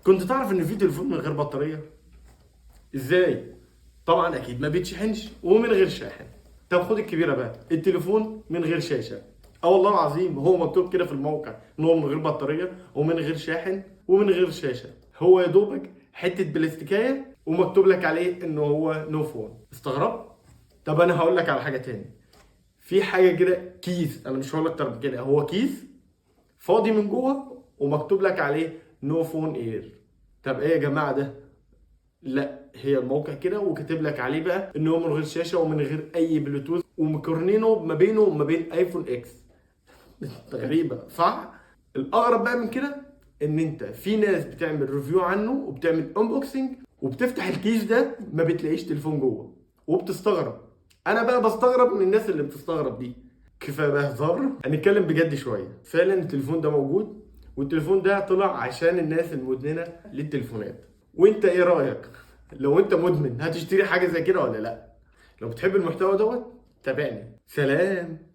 كنت تعرف ان في تليفون من غير بطاريه؟ ازاي؟ طبعا اكيد ما بيتشحنش ومن غير شاحن. طب خد الكبيره بقى، التليفون من غير شاشه. اه والله العظيم هو مكتوب كده في الموقع ان هو من غير بطاريه ومن غير شاحن ومن غير شاشه. هو يا دوبك حته بلاستيكيه ومكتوب لك عليه ان هو نو فون. استغربت؟ طب انا هقول لك على حاجه تاني. في حاجه كده كيس، انا مش هقول اكتر من كده، هو كيس فاضي من جوه ومكتوب لك عليه نو فون اير. طب ايه يا جماعه ده؟ لا، هي الموقع كده وكاتب لك عليه بقى ان هو من غير شاشه ومن غير اي بلوتوث ومقارنينه ما بينه وما بين ايفون اكس. غريبه صح؟ الاغرب بقى من كده ان انت في ناس بتعمل ريفيو عنه وبتعمل انبوكسنج وبتفتح الكيس ده ما بتلاقيش تليفون جوه وبتستغرب. انا بقى بستغرب من الناس اللي بتستغرب دي. كفايه بقى هزار، هنتكلم بجد شويه. فعلا التليفون ده موجود، والتليفون ده طلع عشان الناس المدمنه للتليفونات. وانت ايه رايك؟ لو انت مدمن هتشتري حاجه زي كده ولا لا؟ لو بتحب المحتوى دوت تابعني. سلام.